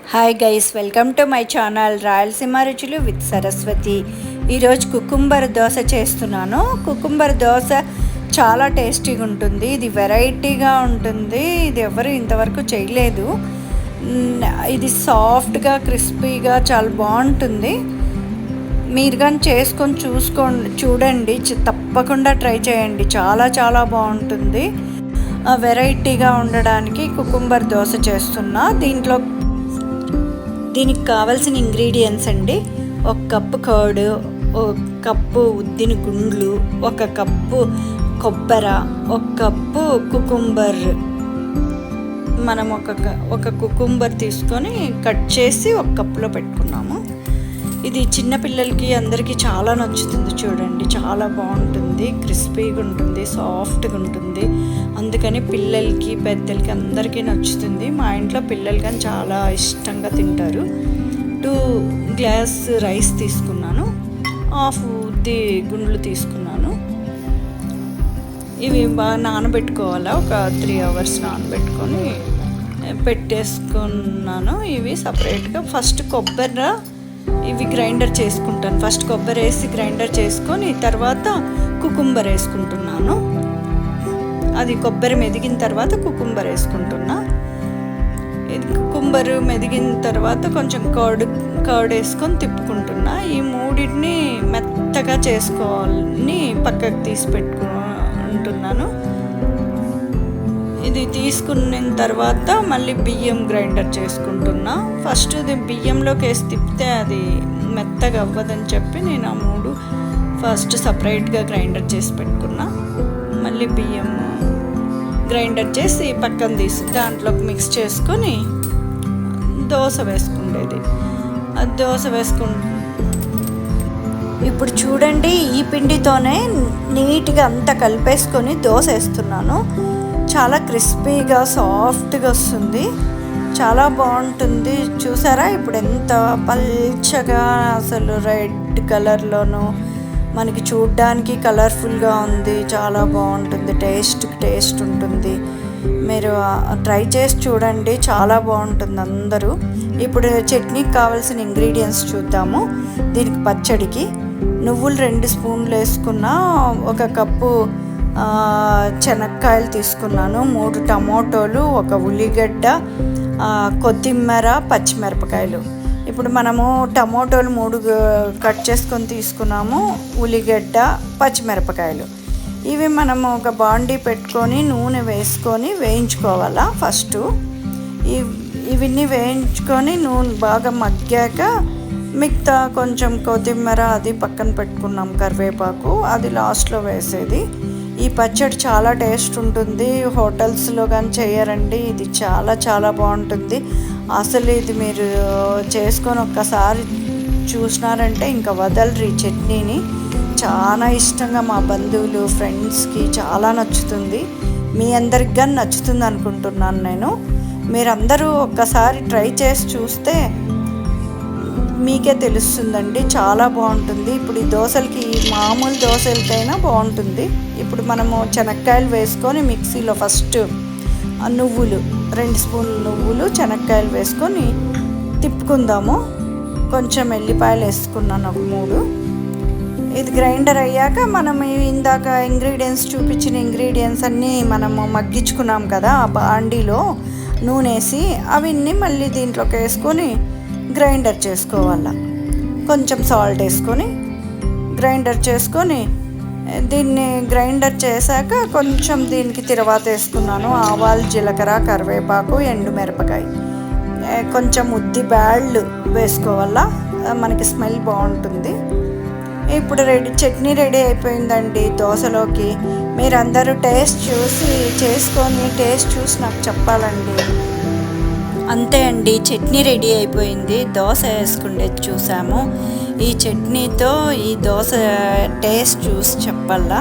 Hi guys, welcome to my channel Rayalaseema రుచులు with Saraswati. ఈరోజు cucumber dosa చేస్తున్నాను. కుకుంబర్ దోశ చాలా టేస్టీగా ఉంటుంది. ఇది వెరైటీగా ఉంటుంది. ఇది ఎవరు ఇంతవరకు చేయలేదు. ఇది సాఫ్ట్గా క్రిస్పీగా చాలా బాగుంటుంది. మీరు కానీ చేసుకొని చూడండి, తప్పకుండా ట్రై చేయండి. చాలా చాలా బాగుంటుంది. వెరైటీగా ఉండడానికి కుకుంబర్ దోశ చేస్తున్నా. దీనికి కావాల్సిన ఇంగ్రీడియంట్స్ అండి: 1 కప్పు కర్డ్, 1 కప్పు ఉద్దిన గుండ్లు, 1 కప్పు కొబ్బరి, 1 కప్పు కుకుంబర్. మనం ఒక కుకుంబర్ తీసుకొని కట్ చేసి 1 కప్పులో పెట్టుకున్నాము. ఇది చిన్నపిల్లలకి అందరికీ చాలా నచ్చుతుంది. చూడండి, చాలా బాగుంటుంది, క్రిస్పీగా ఉంటుంది, సాఫ్ట్గా ఉంటుంది. అందుకని పిల్లలకి పెద్దలకి అందరికీ నచ్చుతుంది. మా ఇంట్లో పిల్లలు కానీ చాలా ఇష్టంగా తింటారు. 2 గ్లాస్ రైస్ తీసుకున్నాను, 1/2 ఉద్ది గుండ్లు తీసుకున్నాను. ఇవి బాగా నానబెట్టుకోవాలా, ఒక 3 అవర్స్ నానబెట్టుకొని పెట్టేసుకున్నాను. ఇవి సపరేట్గా ఫస్ట్ కొబ్బరి ఇవి గ్రైండర్ చేసుకుంటాను. ఫస్ట్ కొబ్బరి వేసి గ్రైండర్ చేసుకొని తర్వాత కుకుంబర్ వేసుకుంటున్నాను. అది కొబ్బరి మెదిగిన తర్వాత కుకుంబర్ వేసుకుంటున్నా. ఇది కుకుంబర్ మెదిగిన తర్వాత కొంచెం కర్డ్ వేసుకొని తిప్పుకుంటున్నా. ఈ మూడింటిని మెత్తగా చేసుకోవాలని పక్కకు తీసి పెట్టుకుంటున్నాను. ఇది తీసుకున్న తర్వాత మళ్ళీ బియ్యం గ్రైండర్ చేసుకుంటున్నా. ఫస్ట్ ఇది బియ్యంలోకి వేసి తిప్పితే అది మెత్తగా అవ్వదని చెప్పి నేను ఆ 3 ఫస్ట్ సపరేట్గా గ్రైండర్ చేసి పెట్టుకున్నా. మళ్ళీ బియ్యం గ్రైండర్ చేసి పక్కన తీసి దాంట్లోకి మిక్స్ చేసుకొని దోశ వేసుకుండేది. అది దోశ ఇప్పుడు చూడండి, ఈ పిండితోనే నీట్గా అంతా కలిపేసుకొని దోశ వేస్తున్నాను. చాలా క్రిస్పీగా సాఫ్ట్గా వస్తుంది, చాలా బాగుంటుంది. చూసారా ఇప్పుడు ఎంత పల్చగా, అసలు రెడ్ కలర్లోను మనకి చూడ్డానికి కలర్ఫుల్గా ఉంది. చాలా బాగుంటుంది, టేస్ట్ ఉంటుంది. మీరు ట్రై చేసి చూడండి, చాలా బాగుంటుంది అందరూ. ఇప్పుడు చట్నీకి కావాల్సిన ఇంగ్రీడియంట్స్ చూద్దాము. దీనికి పచ్చడికి నువ్వులు 2 స్పూన్లు వేసుకున్నా, 1 కప్పు శనక్కాయలు తీసుకున్నాను, 3 టమోటోలు, 1 ఉల్లిగడ్డ, కొత్తిమీర, పచ్చిమిరపకాయలు. ఇప్పుడు మనము టమోటోలు 3 కట్ చేసుకొని తీసుకున్నాము, ఉల్లిగడ్డ, పచ్చిమిరపకాయలు. ఇవి మనము ఒక బాండీ పెట్టుకొని నూనె వేసుకొని వేయించుకోవాలా. ఫస్ట్ ఇవన్నీ వేయించుకొని నూనె బాగా మగ్గాక మిగతా కొంచెం కొత్తిమీర అది పక్కన పెట్టుకున్నాం, కరివేపాకు అది లాస్ట్లో వేసేది. ఈ పచ్చడి చాలా టేస్ట్ ఉంటుంది. హోటల్స్లో కానీ చేయరండి, ఇది చాలా చాలా బాగుంటుంది. అసలు ఇది మీరు చేసుకొని ఒక్కసారి చూసినారంటే ఇంకా వదలరు. ఈ చట్నీని చాలా ఇష్టంగా మా బంధువులు, ఫ్రెండ్స్కి చాలా నచ్చుతుంది. మీ అందరికి కానీ నచ్చుతుంది అనుకుంటున్నాను నేను. మీరందరూ ఒక్కసారి ట్రై చేసి చూస్తే మీకే తెలుస్తుందండి, చాలా బాగుంటుంది. ఇప్పుడు ఈ దోశలకి, మామూలు దోశలకైనా బాగుంటుంది. ఇప్పుడు మనము శనక్కాయలు వేసుకొని మిక్సీలో ఫస్ట్ నువ్వులు 2 స్పూన్లు నువ్వులు, శనక్కాయలు వేసుకొని తిప్పుకుందాము. కొంచెం ఎల్లిపాయలు వేసుకున్నాను, ఒక 3. ఇది గ్రైండర్ అయ్యాక మనం ఇందాక చూపించిన ఇంగ్రీడియంట్స్ అన్నీ మనము మగ్గించుకున్నాం కదా ఆ బాండీలో నూనె వేసి, అవన్నీ మళ్ళీ దీంట్లోకి వేసుకొని గ్రైండర్ చేసుకోవాలా. కొంచెం సాల్ట్ వేసుకొని గ్రైండర్ చేసుకొని, దీన్ని గ్రైండర్ చేశాక కొంచెం దీనికి తిరువాత వేసుకున్నాను. ఆవాలు, జీలకర్ర, కరివేపాకు, ఎండుమిరపకాయ, కొంచెం ఉద్ది బ్యాళ్ళు వేసుకోవాలా, మనకి స్మెల్ బాగుంటుంది. ఇప్పుడు చట్నీ రెడీ అయిపోయిందండి దోశలోకి. మీరందరూ టేస్ట్ చూసి నాకు చెప్పాలండి. అంతే అండి, చట్నీ రెడీ అయిపోయింది. దోశ వేసుకుండేది చూసాము. ఈ చట్నీతో ఈ దోశ టేస్ట్ చూసి చెప్పాలా.